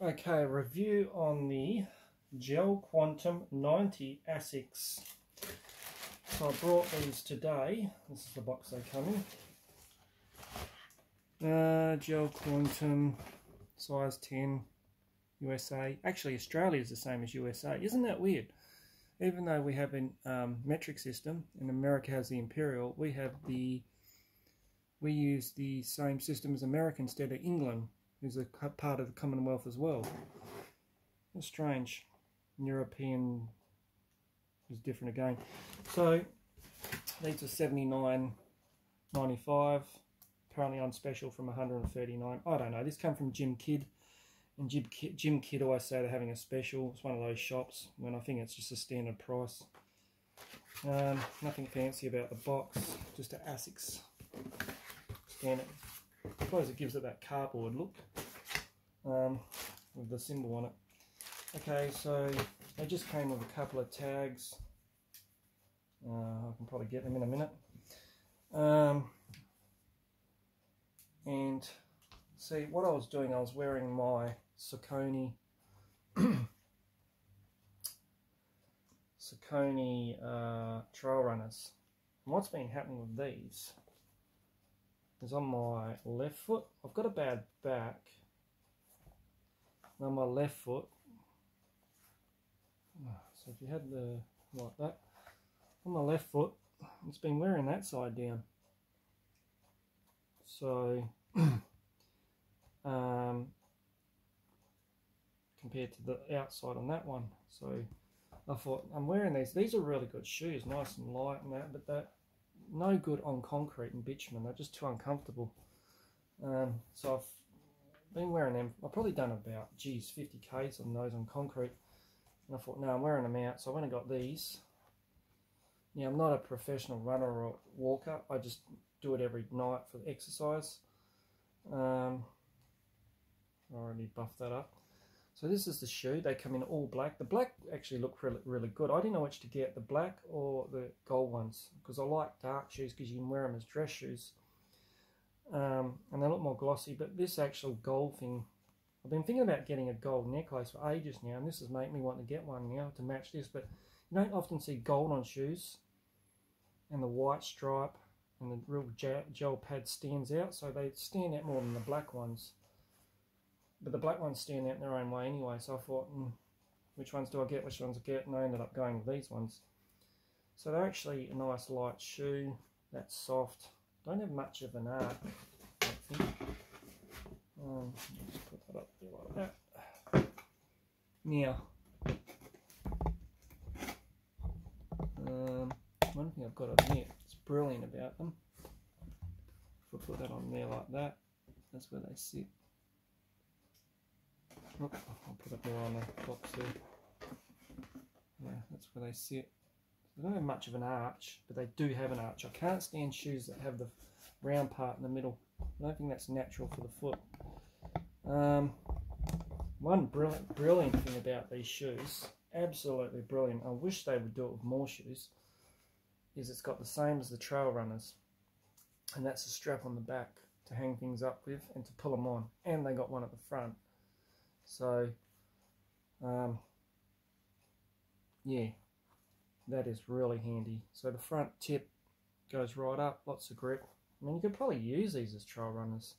Okay, review on the GEL-QUANTUM 90 ASICS. So I brought these today. This is the box they come in. GEL-QUANTUM, size 10, USA. Actually, Australia is the same as USA. Isn't that weird? Even though we have a metric system and America has the imperial, we use the same system as America instead of England, who's a part of the Commonwealth as well. That's strange. European is different again. So these are $79.95, apparently on special from $139. I don't know. This came from Jim Kidd, and Jim Kidd always say they're having a special. It's one of those shops when I think it's just a standard price. Nothing fancy about the box, just an ASICS scanner. I suppose it gives it that cardboard look with the symbol on it. Okay, so they just came with a couple of tags. I can probably get them in a minute. And see, what I was doing, I was wearing my Saucony trail runners. And what's been happening with these is on my left foot, I've got a bad back. And on my left foot, so if you had the, like that, on my left foot, it's been wearing that side down. So, compared to the outside on that one. So, I thought, I'm wearing these are really good shoes, nice and light and that, but they're no good on concrete and bitumen, they're just too uncomfortable. So I've been wearing them, I've probably done about, 50 Ks on those on concrete. And I thought, no, I'm wearing them out, so I went and got these. Now, I'm not a professional runner or walker, I just do it every night for the exercise. I already buffed that up. So this is the shoe, they come in all black. The black actually look really good. I didn't know which to get, the black or the gold ones, because I like dark shoes because you can wear them as dress shoes. And they look more glossy, but this actual gold thing, I've been thinking about getting a gold necklace for ages now, and this has made me want to get one now to match this, but you don't often see gold on shoes, and the white stripe and the real gel pad stands out, so they stand out more than the black ones. But the black ones stand out in their own way anyway, so I thought, which ones do I get, which ones I get, and I ended up going with these ones. So they're actually a nice light shoe, that's soft, don't have much of an arc, I think. Just put that up there like that. Now, one thing I've got to admit, it's brilliant about them. If I put that on there like that, that's where they sit. Oh, I'll put it more on the box there. Yeah, that's where they sit. They don't have much of an arch, but they do have an arch. I can't stand shoes that have the round part in the middle. I don't think that's natural for the foot. One brilliant thing about these shoes, absolutely brilliant, I wish they would do it with more shoes, is it's got the same as the trail runners, and that's a strap on the back to hang things up with and to pull them on, and they got one at the front. So yeah, that is really handy. So the front tip goes right up, lots of grip. I mean, you could probably use these as trail runners.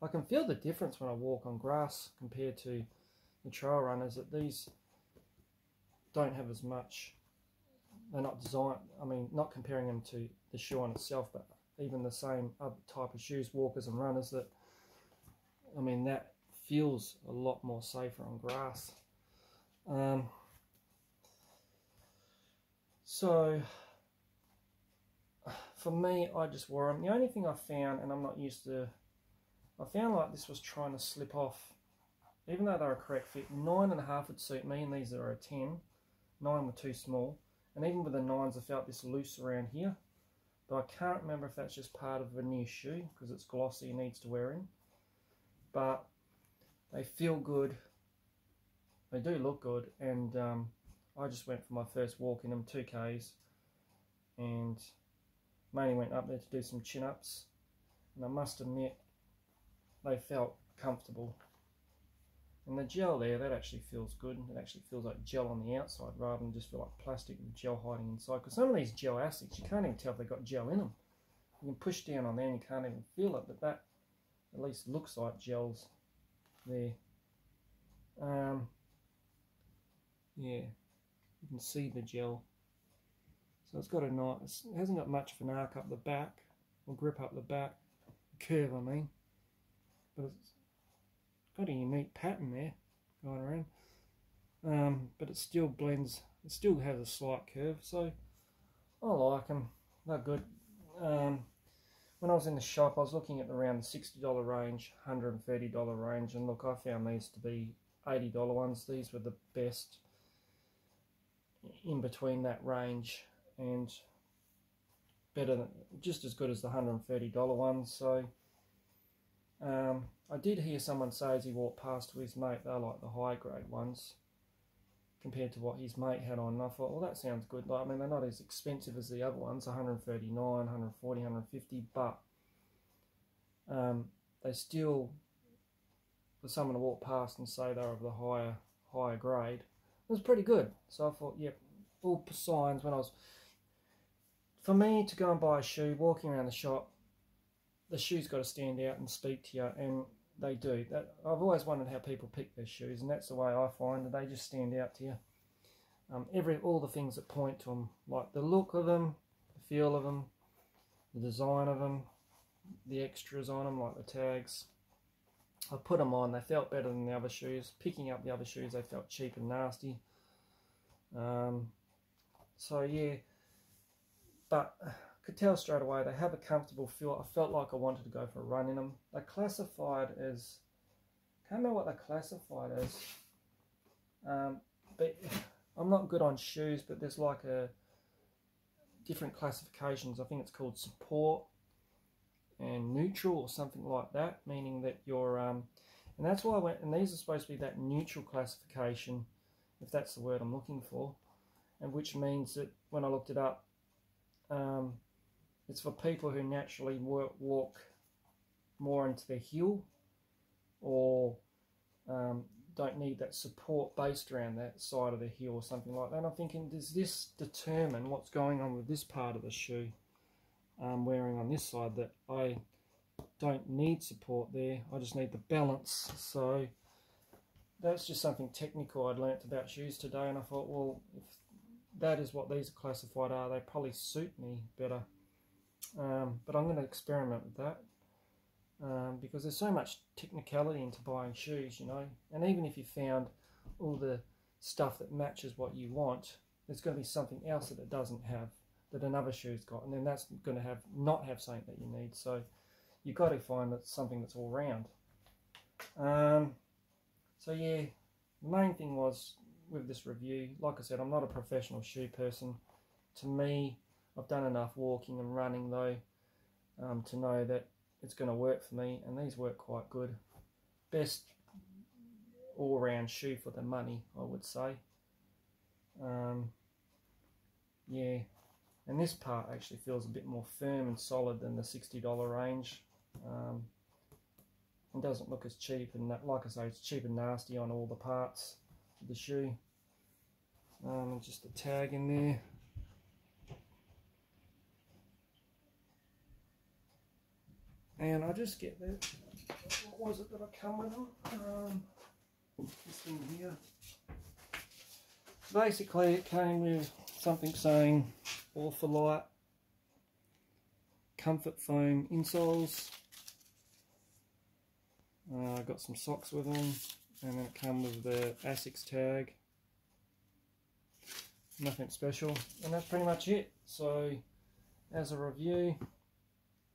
I can feel the difference when I walk on grass compared to the trail runners, that these don't have as much, they're not designed, I mean, not comparing them to the shoe on itself, but even the same other type of shoes, walkers and runners, that, I mean, that feels a lot more safer on grass. So for me, I just wore them. The only thing I found, and I'm not used to, I found like this was trying to slip off, even though they're a correct fit. 9.5 would suit me, and these are a 10. 9 were too small, and even with the 9s I felt this loose around here, but I can't remember if that's just part of a new shoe because it's glossy and needs to wear in. But they feel good, they do look good, and I just went for my first walk in them, 2 Ks, and mainly went up there to do some chin-ups, and I must admit they felt comfortable. And the gel there, that actually feels good. It actually feels like gel on the outside rather than just feel like plastic with gel hiding inside. Because some of these gel ASICs, you can't even tell if they've got gel in them. You can push down on there and you can't even feel it, but that at least looks like gel's there. Yeah, you can see the gel. So it's got a nice, it hasn't got much of an arc up the back, or grip up the back, curve I mean, but it's got a unique pattern there going around. But it still blends, it still has a slight curve, so I like them, they're good. When I was in the shop, I was looking at around the $60 range, $130 range, and look, I found these to be $80 ones. These were the best in between that range, and better than, just as good as the $130 ones. So I did hear someone say as he walked past to his mate, they're like the high grade ones compared to what his mate had on. And I thought, well, that sounds good. Like, I mean, they're not as expensive as the other ones, 139, 140, 150, but they still, for someone to walk past and say they're of the higher grade, it was pretty good. So I thought, yep, all signs when I was, for me to go and buy a shoe, walking around the shop, the shoe's got to stand out and speak to you, and they do. That, I've always wondered how people pick their shoes, and that's the way I find that they just stand out to you. All the things that point to them, like the look of them, the feel of them, the design of them, the extras on them, like the tags. I put them on, they felt better than the other shoes. Picking up the other shoes, they felt cheap and nasty. So yeah, but I could tell straight away they have a comfortable feel. I felt like I wanted to go for a run in them. They're classified as, can't remember what they're classified as, but I'm not good on shoes, but there's like a different classifications. I think it's called support and neutral or something like that, meaning that you're and that's why I went, and these are supposed to be that neutral classification, if that's the word I'm looking for, and which means that when I looked it up, it's for people who naturally walk more into their heel, or don't need that support based around that side of the heel or something like that. And I'm thinking, does this determine what's going on with this part of the shoe I'm wearing on this side, that I don't need support there, I just need the balance? So that's just something technical I'd learnt about shoes today, and I thought, well, if that is what these are classified are, they probably suit me better. But I'm going to experiment with that, because there's so much technicality into buying shoes, you know, and even if you found all the stuff that matches what you want, there's going to be something else that it doesn't have, that another shoe's got, and then that's going to not have something that you need. So you've got to find that something that's all round. So yeah, the main thing was with this review, like I said, I'm not a professional shoe person. To me, I've done enough walking and running though to know that it's going to work for me, and these work quite good. Best all-round shoe for the money, I would say. Yeah, and this part actually feels a bit more firm and solid than the $60 range. It doesn't look as cheap, and like I say, it's cheap and nasty on all the parts of the shoe. And just a tag in there. And I just get that. What was it that I come with them? This thing here. Basically, it came with something saying all for light, comfort foam insoles. I got some socks with them, and then it came with the ASICS tag. Nothing special, and that's pretty much it. So, as a review,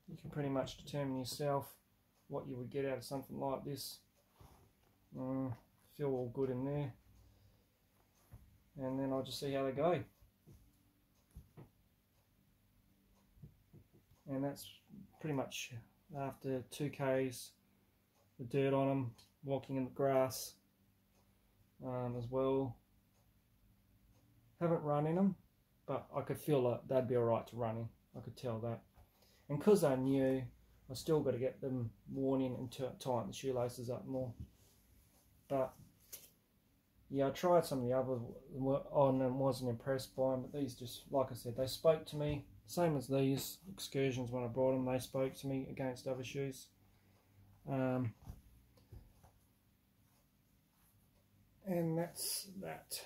you can pretty much determine yourself what you would get out of something like this. Feel all good in there, and then I'll just see how they go. And that's pretty much after 2Ks, the dirt on them, walking in the grass as well. Haven't run in them, but I could feel like they'd be alright to run in. I could tell that. And because they're new, I still got to get them worn in and tighten the shoelaces up more. But yeah, I tried some of the others on and wasn't impressed by them, but these just, like I said, they spoke to me. Same as these Excursions when I brought them, they spoke to me against other shoes. And that's that.